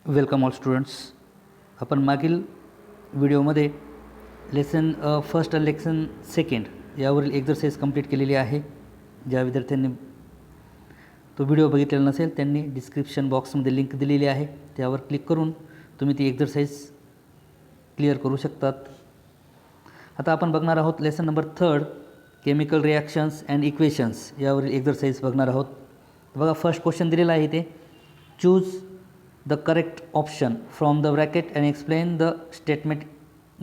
Welcome all students. आपण मागील व्हिडिओमध्ये लेसन फर्स्ट आणि लेसन सेकंड यावरील एक्झरसाइज कंप्लीट केलेली आहे. ज्या विद्यार्थ्यांनी तो व्हिडिओ बघितलेला नसेल त्यांनी डिस्क्रिप्शन बॉक्समध्ये लिंक दिलेली आहे, त्यावर क्लिक करून तुम्ही ती एक्झरसाइज क्लिअर करू शकतात. आता आपण बघणार आहोत lesson number 3 chemical reactions and equations यावरील एक्झरसाइज बघणार आहोत. बघा, फर्स्ट क्वेश्चन दिलेला आहे ते choose the correct option from the bracket and explain the statement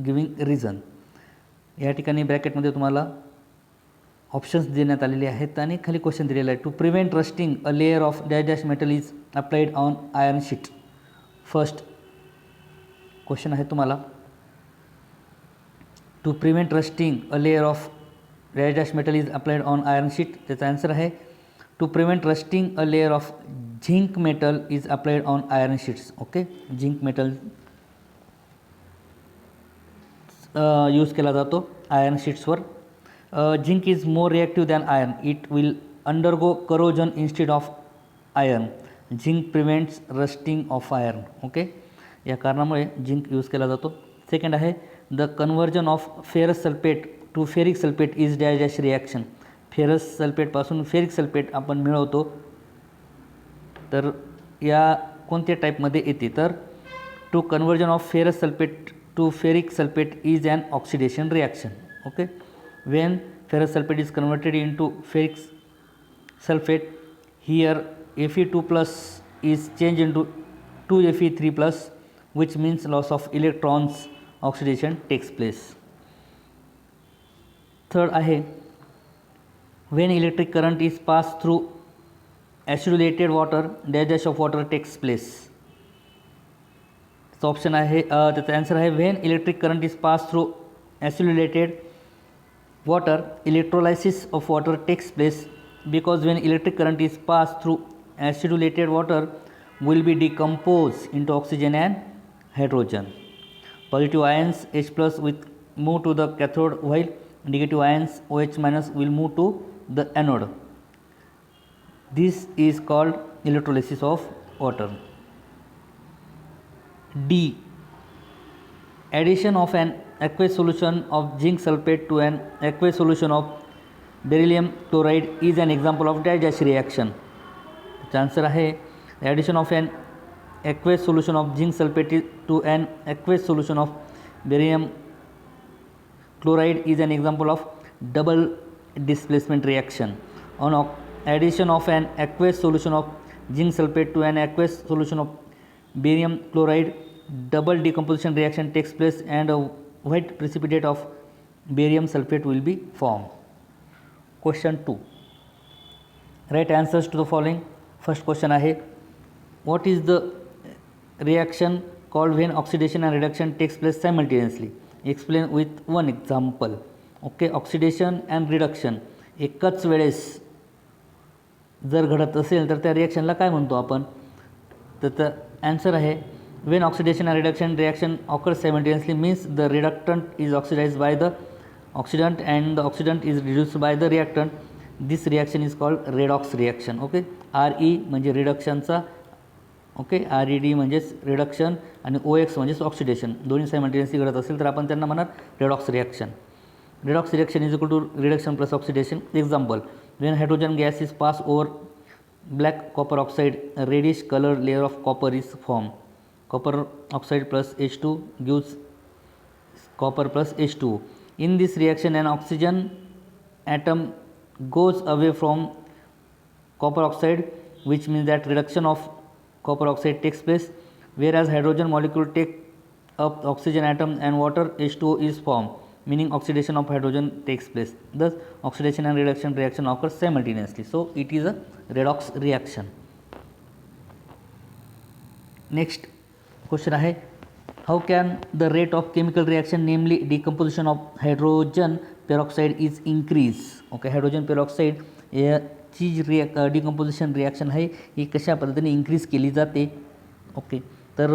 giving reason. या ठिकाणी ब्रॅकेटमध्ये तुम्हाला ऑप्शन्स देण्यात आलेले आहेत आणि खाली क्वेश्चन दिलेला आहे. To prevent rusting a layer of dash dash metal is applied on iron sheet. First question आहे तुम्हाला, to prevent rusting a layer of dash dash metal is applied on iron sheet. त्याचा answer आहे to prevent rusting a layer of zinc metal is applied on iron sheets. Okay, zinc metal use केला जातो iron शीट्सवर. Zinc is more reactive than iron. It will undergo corrosion instead of iron. Zinc prevents rusting of iron. Okay, या कारणामुळे zinc use केला जातो. Second आहे the conversion of ferrous sulphate to ferric sulphate is dash dash reaction. Ferrous सल्फेटपासून ferric sulphate आपण मिळवतो, तर या कोणत्या टाईपमध्ये येते, तर to conversion of ferrous sulphate to ferric sulphate is an oxidation reaction. Okay, when ferrous sulphate is converted into ferric sulphate here Fe2+ is changed into 2Fe3+, which means loss of electrons, oxidation takes place. Third आहे when electric current is passed through acidulated water dash dash of water takes place. त्याचा option आहे, त्याचा answer आहे when electric current is passed through acidulated water electrolysis of water takes place, because when electric current is passed through acidulated water will be decomposed into oxygen and hydrogen. Positive ions H+ will move to the cathode while negative ions OH- will move to the anode. This is called electrolysis of water. D. Addition of an aqueous solution of zinc sulfate to an aqueous solution of beryllium chloride is an example of dash dash reaction. The answer आहे addition of an aqueous solution of zinc sulfate to an aqueous solution of barium chloride is an example of double displacement reaction. On addition of an aqueous solution of zinc sulfate to an aqueous solution of barium chloride, double decomposition reaction takes place and a white precipitate of barium sulfate will be formed. Question 2. Write answers to the following. First question आहे what is the reaction called when oxidation and reduction takes place simultaneously. Explain with one example. Okay, oxidation and reduction एकाच वेळेस जर घडत असेल तर त्या रिॲक्शनला काय म्हणतो आपण, तर त्याचा आन्सर आहे when oxidation and reduction reaction occurs simultaneously means the reductant is oxidised by the oxidant and the oxidant is reduced by the reactant. This reaction is called redox reaction. Okay, RE म्हणजे रिडक्शनचा, okay, RED म्हणजेच reduction आणि OX म्हणजेच oxidation. दोन्ही simultaneously घडत असेल तर आपण त्यांना म्हणणार redox reaction. Redox reaction is equal to reduction plus oxidation. Example, when hydrogen gas is pass over black copper oxide reddish colour layer of copper is form. Copper oxide plus H2 gives copper plus H2O. In this reaction and oxygen atom goes away from copper oxide, which means that reduction of copper oxide takes place, whereas hydrogen molecule take up oxygen atom and water H2O is formed, meaning oxidation of hydrogen takes place. Thus oxidation and reduction reaction occurs simultaneously, so it is a redox reaction. Next question आहे how can the rate of chemical reaction namely decomposition of hydrogen peroxide is increase. Okay, hydrogen peroxide याची जी decomposition reaction आहे ही कशा पद्धतीने increase केली जाते. Okay, तर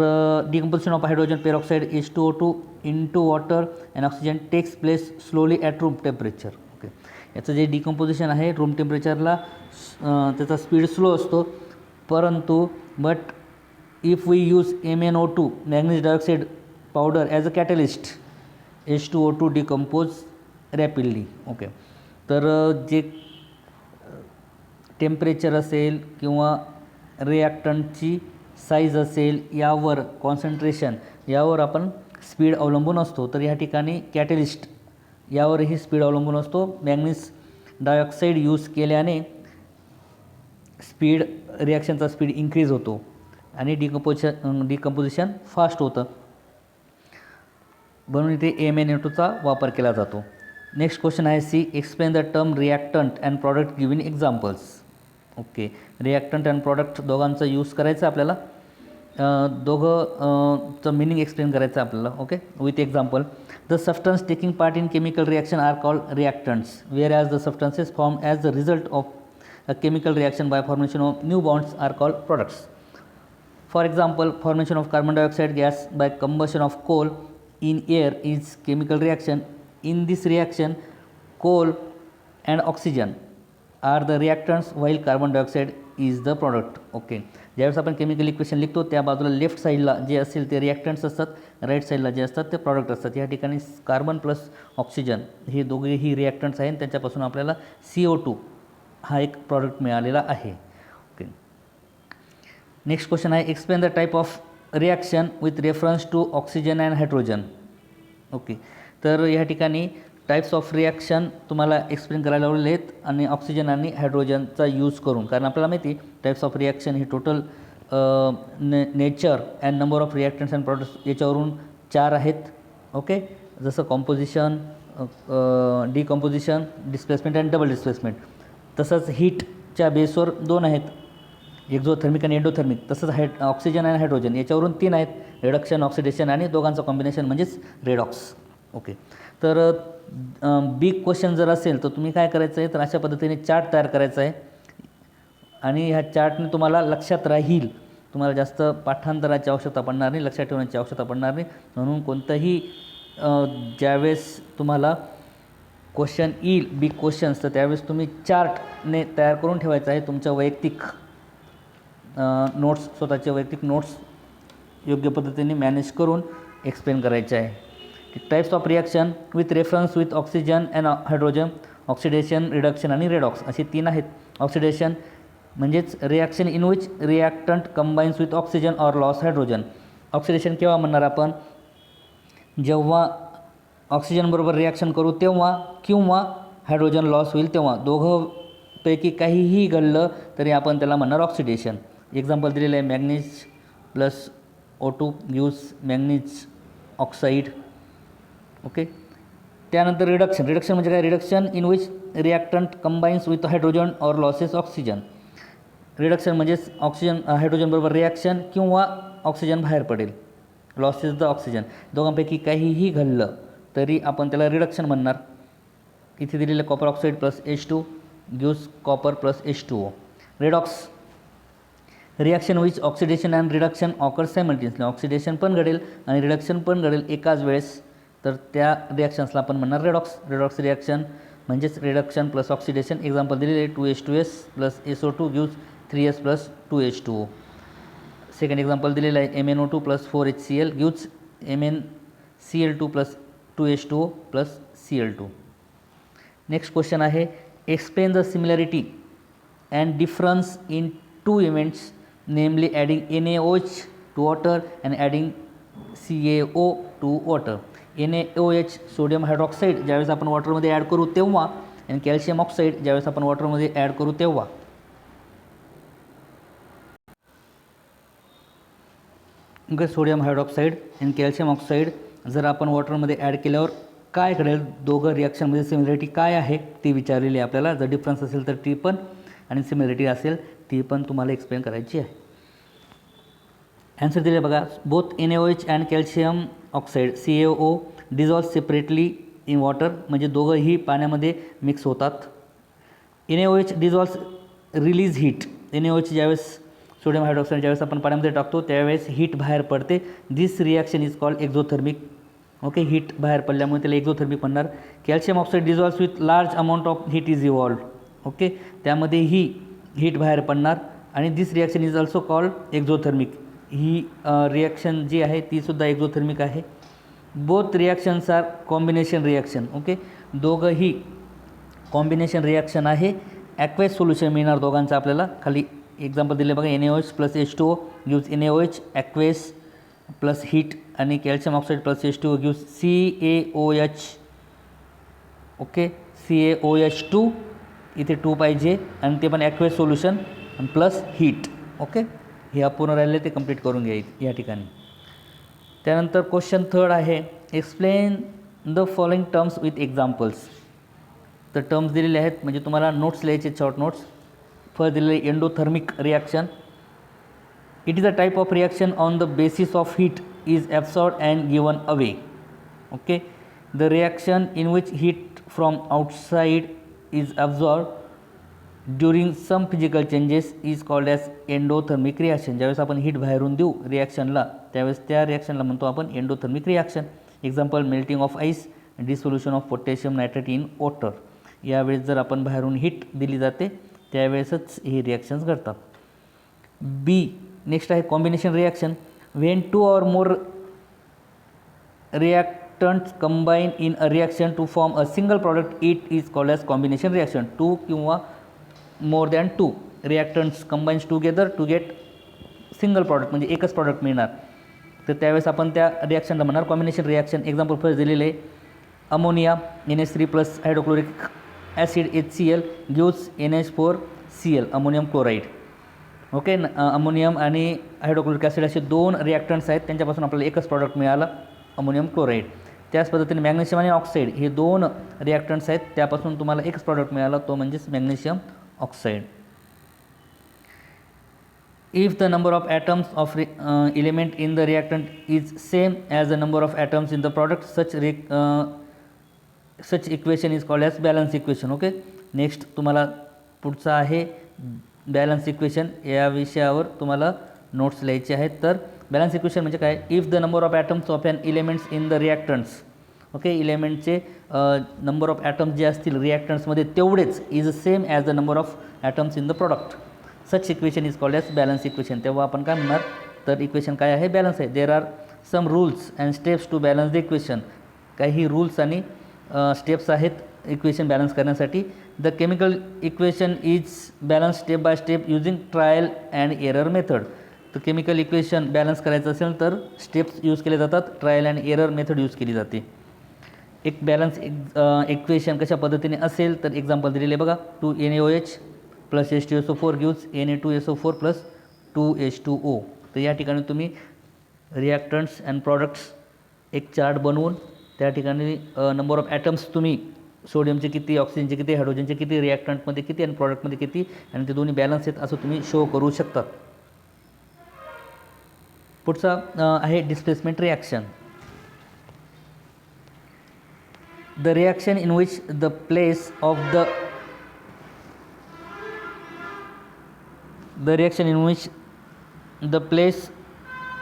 decomposition of hydrogen peroxide H2O2 into water and oxygen takes place slowly at room temperature. Okay, याचं जे डिकम्पोजिशन आहे रूम टेम्परेचरला त्याचा स्पीड स्लो असतो, परंतु if we use MnO2 manganese dioxide powder as a catalyst, H2O2 decompose rapidly. Okay, तर जे temperature असेल किंवा रिॲक्टंटची साईज असेल यावर कॉन्सन्ट्रेशन यावर आपण स्पीड अवलंबून असतो. तर या ठिकाणी कॅटलिस्ट यावरही स्पीड अवलंबून असतो. मॅग्नीज डायऑक्साईड यूज केल्याने स्पीड रिॲक्शनचा स्पीड इन्क्रीज होतो आणि डिकम्पोजिशन फास्ट होतं, म्हणून इथे MnO2चा वापर केला जातो. नेक्स्ट क्वेश्चन आहे C, explain the term reactant and product giving examples. Okay, reactant and product दोघांचा यूज करायचा आपल्याला, दोघंचं मिनिंग एक्सप्लेन करायचं आपल्याला. Okay, with example, the substance taking part in chemical reaction are called reactants, whereas the substances form as the result of a chemical reaction by formation of new bonds are called products. For example, formation of carbon dioxide gas by combustion of coal in air is chemical reaction. In this reaction, coal and oxygen are the reactants while carbon dioxide is the product. Okay, ज्यावेळेस आपण chemical equation लिखतो त्या बाजूला left साईडला जे असेल ते रिॲक्टंट्स असतात, right साईडला जे असतात ते प्रॉडक्ट असतात. या ठिकाणी कार्बन प्लस ऑक्सिजन हे दोघेही रिॲक्टंट्स आहेत, त्याच्यापासून आपल्याला CO2 हा एक प्रॉडक्ट मिळालेला आहे. ओके, नेक्स्ट क्वेश्चन आहे, explain the type of reaction with reference to oxygen and hydrogen. Okay, तर या ठिकाणी टाईप्स ऑफ रिॲक्शन तुम्हाला एक्सप्लेन करायला लावलेले आहेत आणि ऑक्सिजन आणि हायड्रोजनचा यूज करून, कारण आपल्याला माहिती टाईप्स ऑफ रिॲक्शन ही total nature and number of reactants and products याच्यावरून 4 आहेत. ओके, जसं composition, decomposition, displacement and double displacement. तसंच हीटच्या बेसवर 2 आहेत, एक्झोथर्मिक आणि एंडोथर्मिक. तसंच ऑक्सिजन आणि हायड्रोजन याच्यावरून 3 आहेत, रिडक्शन, ऑक्सिडेशन आणि दोघांचं कॉम्बिनेशन म्हणजेच रेडॉक्स. ओके, तर बिग क्वेश्चन जर असेल तर तुम्ही काय करायचं आहे, तर अशा पद्धतीने चार्ट तयार करायचा आहे आणि ह्या चार्टने तुम्हाला लक्षात राहील, तुम्हाला जास्त पाठांतराची आवश्यकता पडणार नाही, लक्षात ठेवण्याची आवश्यकता पडणार नाही. म्हणून कोणतंही ज्यावेळेस तुम्हाला क्वेश्चन येईल बिग क्वेश्चन्स, तर त्यावेळेस तुम्ही चार्टने तयार करून ठेवायचं आहे. तुमच्या वैयक्तिक नोट्स, स्वतःचे वैयक्तिक नोट्स योग्य पद्धतीने मॅनेज करून एक्सप्लेन करायचे आहे. Types of reaction with reference with oxygen and hydrogen, oxidation, reduction आणि रेडॉक्स असे 3 आहेत. ऑक्सिडेशन म्हणजेच reaction in which reactant combines with oxygen or loss hydrogen. Oxidation केव्हा म्हणणार आपण, जेव्हा ऑक्सिजनबरोबर रिॲक्शन करू तेव्हा किंवा हायड्रोजन लॉस होईल तेव्हा, दोघंपैकी काहीही घडलं तरी आपण त्याला म्हणणार ऑक्सिडेशन. एक्झाम्पल दिलेलं आहे, manganese plus O2 gives manganese oxide. Okay, त्यानंतर रिडक्शन. रिडक्शन म्हणजे काय, reduction in which reactant combines with hydrogen or losses oxygen. Reduction म्हणजेच ऑक्सिजन हायड्रोजनबरोबर रिॲक्शन किंवा ऑक्सिजन बाहेर पडेल, लॉसेस द ऑक्सिजन. दोघांपैकी काहीही घडलं तरी आपण त्याला रिडक्शन म्हणणार. इथे दिलेलं copper oxide plus H2 gives copper plus H2O. Redox, reaction which oxidation and reduction occur simultaneously. Oxidation पण घडेल आणि रिडक्शन पण घडेल एकाच वेळेस, तर त्या रिॲक्शन्सला आपण म्हणणार रेडॉक्स. रेडॉक्स रिॲक्शन म्हणजेच रिडक्शन प्लस ऑक्सिडेशन. एक्झाम्पल दिलेले 2H2S plus SO2 gives 3S plus 2H2O. Second example दिलेलं आहे, MnO2 plus 4HCl gives MnCl2 plus 2H2O plus Cl2. Next question आहे, explain the similarity and difference in 2 events, namely adding NaOH to water and adding CaO to water. NaOH sodium hydroxide ज्यावेळेस आपण वॉटरमध्ये add करू तेव्हा, आणि calcium oxide ज्यावेळेस आपण वॉटरमध्ये add करू तेव्हा. सोडियम हायड्रॉक्साईड आणि कॅल्शियम ऑक्साईड जर आपण वॉटरमध्ये ॲड केल्यावर काय घडेल, दोघं रिॲक्शनमध्ये सिमिलरिटी काय आहे ती विचारलेली आहे आपल्याला. जर डिफरन्स असेल तर ती पण, आणि सिमिलरिटी असेल ती पण तुम्हाला एक्सप्लेन करायची आहे. ॲन्सर दिले बघा, both NaOH and calcium oxide CaO dissolve separately in water, म्हणजे दोघंही पाण्यामध्ये मिक्स होतात. NaOH dissolve release heat. NaOH ज्यावेळेस सोडियम हायड्रॉक्साईड ज्यावेळेस आपण पाण्यामध्ये टाकतो त्यावेळेस हीट बाहेर पडते. This reaction is called exothermic. Okay, heat बाहेर पडल्यामुळे त्याला एक्झोथर्मिक म्हणणार. Calcium oxide dissolves with large amount of heat is evolved. Okay, त्यामध्ये ही हीट बाहेर पडणार आणि this reaction is also called exothermic. He reaction जी आहे तीसुद्धा एक्झोथर्मिक आहे. Both reactions are combination reaction. Okay, दोघंही कॉम्बिनेशन रिॲक्शन आहे. ॲक्वेस सोल्युशन मिळणार दोघांचं आपल्याला. खाली एक्झाम्पल दिले बघा, NaOH plus H2O gives NaOH, aqueous plus heat, आणि calcium oxide plus H2O gives CaOH. Okay, CaOH2, इथे 2 पाहिजे, आणि ते पण ॲक्वेस सोल्युशन आणि प्लस हीट. ओके, हे अपूर्ण राहिले ते कंप्लीट करून घ्या या ठिकाणी. त्यानंतर क्वेश्चन थर्ड आहे, explain the following terms with examples. तर टर्म्स दिलेले आहेत, म्हणजे तुम्हाला नोट्स लिहायचे, शॉर्ट नोट्स. फर्स्ट दिलेले endothermic reaction. It is a type of reaction on the basis of heat is absorbed and given away. Okay, the reaction in which heat from outside is absorbed during some physical changes is called as endothermic reaction. ज्यावेळेस आपण heat बाहेरून देऊ रिॲक्शनला, त्यावेळेस त्या रिॲक्शनला म्हणतो आपण endothermic reaction. Example, melting of ice, dissolution of potassium nitrate in water. यावेळेस जर आपण बाहेरून हीट दिली जाते त्यावेळेसच हे रिॲक्शन्स घडतात. बी नेक्स्ट आहे combination reaction. When 2 or more reactants combine in a reaction to form a single product, it is called as combination reaction. 2 किंवा more than 2 reactants combines together to get single product, म्हणजे एकच product मिळणार, तर त्यावेळेस आपण त्या रिॲक्शनला म्हणणार combination reaction. Example first दिलेले आहे, ammonia NH3 plus hydrochloric acid HCl gives NH4Cl, ammonium chloride. Okay, ammonium आणि हायड्रोक्लोरिक ॲसिड असे 2 रिॲक्टंट्स आहेत, त्यांच्यापासून आपल्याला एकच प्रॉडक्ट मिळालं, अमोनियम क्लोराईड. त्याच पद्धतीने मॅग्नेशियम आणि ऑक्साईड हे 2 रिॲक्टंट्स आहेत, त्यापासून तुम्हाला एकच प्रॉडक्ट मिळाला, तो म्हणजेच magnesium oxide. If the number of atoms of element in the reactant is same as the number of atoms in the product, such equation is called as balance equation. Okay, next तुम्हाला पुढचा आहे balance equation. या विषयावर तुम्हाला notes लिहायचे आहेत. तर balance equation म्हणजे काय, if the number of atoms of an elements in the reactants. Okay, इलेमेंटचे नंबर ऑफ ॲटम्स जे असतील रिॲक्टंट्समध्ये तेवढेच is same as the number of atoms in the product, such equation is called as balance equation. तेव्हा आपण काय म्हणणार, तर इक्वेशन काय आहे, बॅलन्स आहे. There are some rules and steps to balance the equation. काही रूल्स आणि स्टेप्स आहेत इक्वेशन बॅलन्स करण्यासाठी. The chemical equation is balance step by step using trial and error method. तर केमिकल इक्वेशन बॅलन्स करायचं असेल तर steps use केले जातात, trial and error method use केली जाते. एक बॅलन्स इक्वेशन कशा पद्धतीने असेल, तर एक्झाम्पल दिलेले बघा, 2 NaOH plus H2SO4 gives Na2SO4 plus 2H2O. तर या ठिकाणी तुम्ही रिॲक्टंट्स अँड प्रॉडक्ट्स एक चार्ट बनवून त्या ठिकाणी नंबर ऑफ ॲटम्स तुम्ही सोडियमचे किती, ऑक्सिजनचे किती, हायड्रोजनचे किती, रिॲक्टंटमध्ये किती आणि प्रॉडक्टमध्ये किती, आणि ते दोन्ही बॅलन्स आहेत असं तुम्ही शो करू शकतात. पुढचा आहे displacement reaction. The reaction in which the place of the reaction in which the place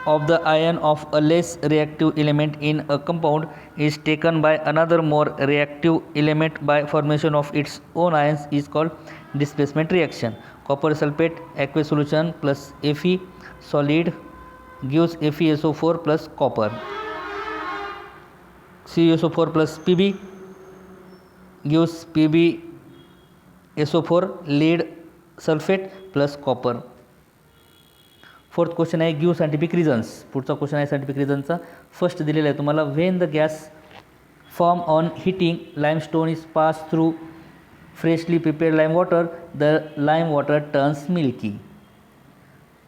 of the ion of a less reactive element in a compound is taken by another more reactive element by formation of its own ions is called displacement reaction. Copper sulfate aqueous solution plus Fe solid gives FeSO4 plus copper. CuSO4 plus Pb gives PbSO4 lead sulphate plus copper. Fourth question आहे give scientific reasons. पुढचा question आहे scientific रिझनचा. First दिलेला आहे तुम्हाला, when the gas form on heating limestone is pass through freshly prepared lime water, the lime water turns milky.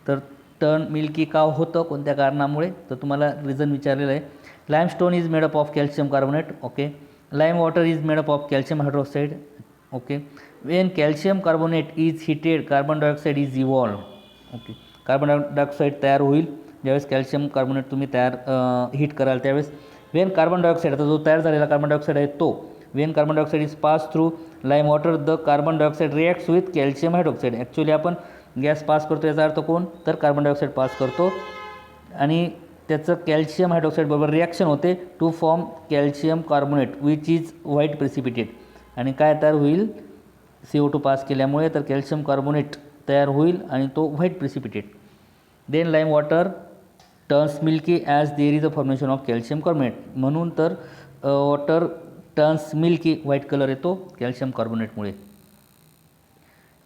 तर turn milky का होतं, कोणत्या कारणामुळे, तर तुम्हाला रिझन विचारलेलं आहे. Limestone is made up of calcium carbonate. Okay, lime water is made up of calcium hydroxide. Okay, when calcium carbonate is heated carbon dioxide is evolved. Okay, carbon dioxide तयार होईल ज्यावेळेस कॅल्शियम कार्बोनेट तुम्ही heat कराल त्यावेळेस. Wien carbon dioxide, आता जो तयार झालेला कार्बन डायऑक्साईड आहे तो, Wien carbon dioxide is pass through lime water the carbon dioxide reacts with calcium hydroxide. Actually आपण गॅस पास करतो याचा अर्थ कोण, तर कार्बन डायऑक्साईड पास करतो आणि त्याचं कॅल्शियम हायड्रोक्साईड बरोबर रिॲक्शन होते to form calcium carbonate which is white precipitate. आणि काय तयार होईल, CO2 पास केल्यामुळे तर कॅल्शियम कार्बोनेट तयार होईल आणि तो white precipitate. Then lime water turns milky as there is a formation of calcium carbonate. म्हणून तर water turns milky, white colour येतो कॅल्शियम कार्बोनेटमुळे.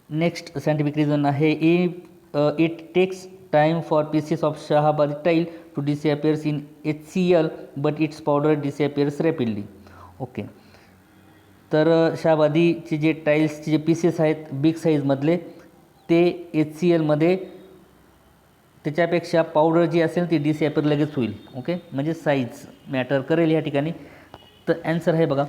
नेक्स्ट सायंटिफिक रिझन आहे it takes time for pieces of Shahabadi tile to disappears in HCl but its powder disappears rapidly. Okay, तर शहाबादीचे जे टाईल्सचे जे pieces आहेत बिग साईजमधले ते HClमध्ये त्याच्यापेक्षा पावडर जी असेल ती डिसअपियर लगेच होईल. ओके, म्हणजे साईज मॅटर करेल या ठिकाणी. तर ॲन्सर आहे बघा,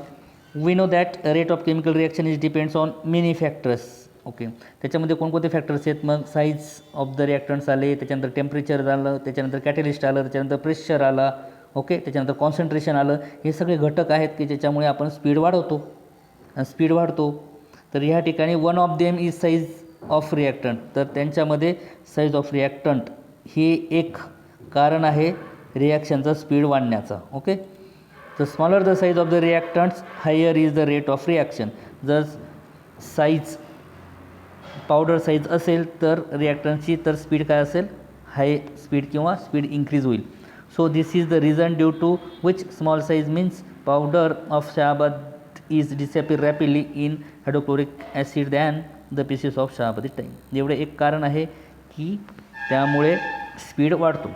we know that rate of chemical reaction is depends on many factors. Okay, त्याच्यामध्ये कोणकोणते फॅक्टर्स आहेत मग? साईज ऑफ द रिॲक्टंट्स आले, त्याच्यानंतर टेम्परेचर आलं, त्याच्यानंतर कॅटलिस्ट आलं, त्याच्यानंतर प्रेशर आला. ओके, त्याच्यानंतर कॉन्सन्ट्रेशन आलं. हे सगळे घटक आहेत की ज्याच्यामुळे आपण स्पीड वाढतो. तर ह्या ठिकाणी one of them is size of reactant. तर त्यांच्यामध्ये साईज ऑफ रिॲक्टंट हे एक कारण आहे रिॲक्शनचा स्पीड वाढण्याचा. ओके, तर smaller the size of the reactants higher is the rate of reaction. जर साईज पावडर साईज असेल तर रिॲक्टंटची तर स्पीड काय असेल? हाय स्पीड किंवा स्पीड इन्क्रीज होईल. So this is the reason due to which small size means powder of Shahabad is disappear rapidly in hydrochloric acid than the pieces of Shahabadi time. एवढे एक कारण आहे की त्यामुळे स्पीड वाढतो.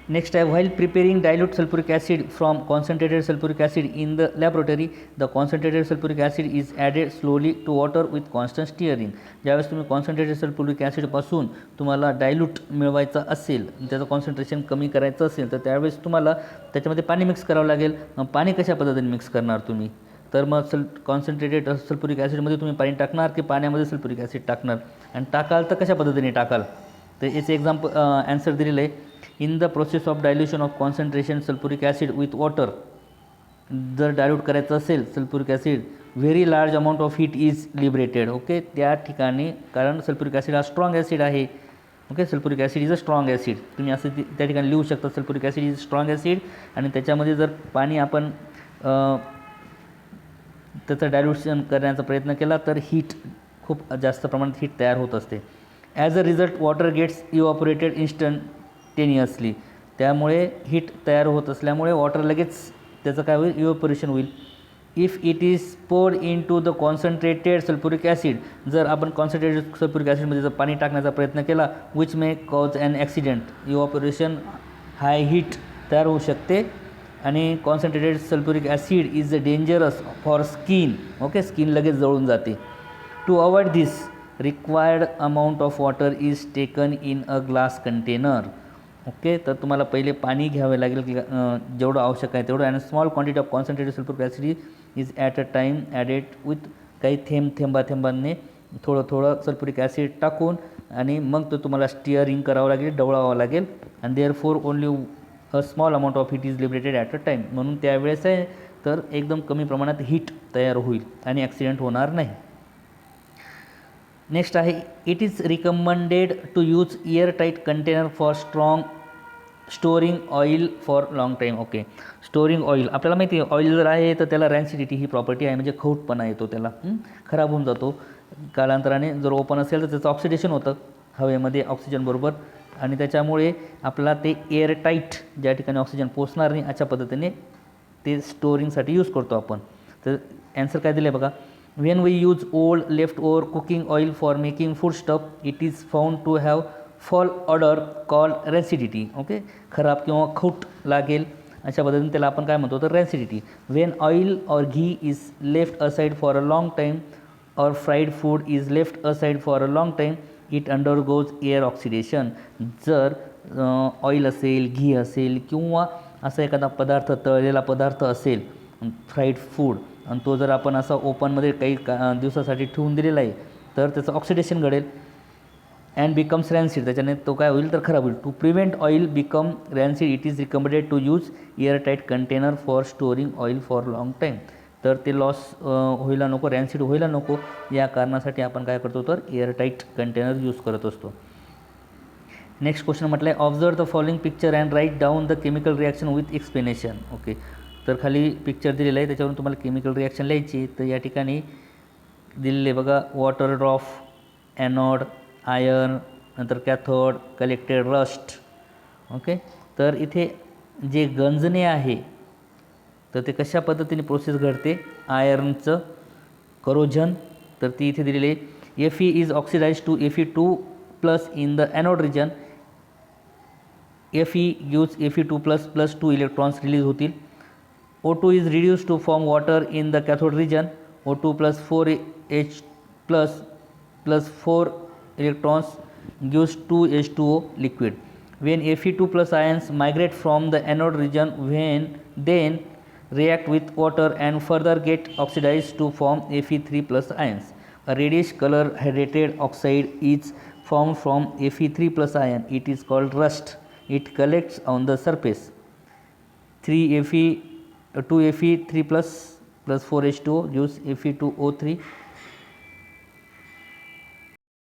नेक्स्ट आहे, while preparing dilute sulphuric acid from concentrated sulphuric acid in the laboratory the concentrated sulphuric acid is added slowly to water with constant stirring. ज्यावेळेस तुम्ही कॉन्सन्ट्रेटेड सल्फ्युरिक ॲसिडपासून तुम्हाला डायल्यूट मिळवायचा असेल, त्याचं कॉन्सन्ट्रेशन कमी करायचं असेल, तर त्यावेळेस तुम्हाला त्याच्यामध्ये पाणी मिक्स करावं लागेल. मग पाणी कशा पद्धतीने मिक्स करणार तुम्ही? तर मग कॉन्सन्ट्रेटेड सल्फ्युरिक ॲसिडमध्ये तुम्ही पाणी टाकणार की पाण्यामध्ये सल्फ्युरिक ॲसिड टाकणार, आणि टाकाल तर कशा पद्धतीने टाकाल? तर याचे एक्झाम्पल ॲन्सर दिलेलं आहे. In the process of dilution of concentration sulphuric acid with water. जर डायल्यूट करायचं असेल sulphuric acid, very large amount of heat is liberated. Okay, त्या ठिकाणी कारण सल्फ्युरिक ॲसिड हा स्ट्रॉंग ॲसिड आहे. Okay, sulphuric acid is a strong acid. तुम्ही असं त्या ठिकाणी लिहू शकता, sulphuric acid is strong acid. आणि त्याच्यामध्ये जर पाणी आपण त्याचं डायल्युशन करण्याचा प्रयत्न केला तर हीट खूप जास्त प्रमाणात हीट तयार होत असते. As a result water gets evaporated instantaneously. त्यामुळे हीट तयार होत असल्यामुळे वॉटर लगेच त्याचं काय होईल? इव्हॅपोरेशन होईल. If it is poured into the concentrated sulphuric acid. जर आपण कॉन्सन्ट्रेटेड सल्फ्युरिक ॲसिडमध्ये जर पाणी टाकण्याचा प्रयत्न केला, which may cause an accident. Evaporation, high heat तयार होऊ शकते. आणि concentrated sulphuric acid is dangerous for skin. Okay, skin लगेच जळून जाते. To avoid this required amount of water is taken in a glass container. Okay, तर तुम्हाला पहिले पाणी घ्यावे लागेल जेवढं आवश्यक आहे तेवढं. And small quantity of concentrated sulphuric acid is at a time added with काही थेंबाने थोडं सल्फ्युरिक ॲसिड टाकून, आणि मग तो तुम्हाला स्टिअरिंग करावं लागेल, ढवळावं लागेल. And therefore only a small amount of heat is liberated at a time. म्हणून त्यावेळेस आहे तर एकदम कमी प्रमाणात हीट तयार होईल आणि ॲक्सिडेंट होणार नाही. नेक्स्ट आहे, it is recommended to use air tight container for storing oil for long time. Okay, storing oil आपल्याला माहिती आहे, ऑइल जर आहे तर त्याला रॅन्सिडिटी ही प्रॉपर्टी आहे, म्हणजे खौटपणा येतो, त्याला खराब होऊन जातो कालांतराने. जर ओपन असेल तर त्याचं ऑक्सिडेशन होतं हवेमध्ये ऑक्सिजनबरोबर, आणि त्याच्यामुळे आपला ते एअर टाईट ज्या ठिकाणी ऑक्सिजन पोचणार नाही अशा पद्धतीने ते स्टोरिंगसाठी यूज करतो आपण. तर ॲन्सर काय दिलं आहे बघा, when we use old leftover cooking oil for making foodstuff, it is found to have foul odor called rancidity. Okay, खराब किंवा खौट लागेल अशा पद्धतीने त्याला आपण काय म्हणतो तर rancidity. when oil or ghee is left aside for a long time or fried food is left aside for a long time, it undergoes air oxidation. जर ऑइल असेल, घी असेल किंवा असा एखादा पदार्थ, तळलेला पदार्थ असेल, फ्राईड फूड, आणि तो जर आपण असा ओपनमध्ये काही दिवसासाठी ठेवून दिलेला आहे तर त्याचं ऑक्सिडेशन घडेल अँड बिकम्स रॅन्सिड. त्याच्याने तो काय होईल तर खराब होईल. To prevent oil become rancid it is recommended to use air tight container for storing oil for long time. तर ते लॉस व्हायला नको, रॅन्सिड व्हायला नको, या कारणासाठी आपण काय करतो तर एअर टाईट कंटेनर यूज करत असतो. नेक्स्ट क्वेश्चन म्हटलं आहे, observe the following picture and write down the chemical reaction with explanation. Okay, तर खाली पिक्चर दिलेलं आहे, त्याच्यावरून तुम्हाला केमिकल रिॲक्शन लिहायची. तर या ठिकाणी दिलेले बघा, वॉटर ड्रॉप, ॲनोड, आयर्न, नंतर कॅथोड, कलेक्टेड रस्ट, ओके. तर इथे जे गंजणे आहे तर ते कशा पद्धतीने प्रोसेस घडते, आयर्नचं करोजन. तर ती इथे दिलेली आहे. Fe is oxidise to Fe2+ in the anode region. Fe gives Fe2+ 2 electrons release होतील. O2 is reduce to form water in the cathode region. O2 + 4H plus 4 electrons gives 2H2O liquid. When Fe2+ ions migrate from the anode region, then react with water and further get oxidized to form Fe3+ ions. A reddish color hydrated oxide is formed from Fe3+ ion. It is called rust. It collects on the surface. 2Fe3+ plus 4H2O gives Fe2O3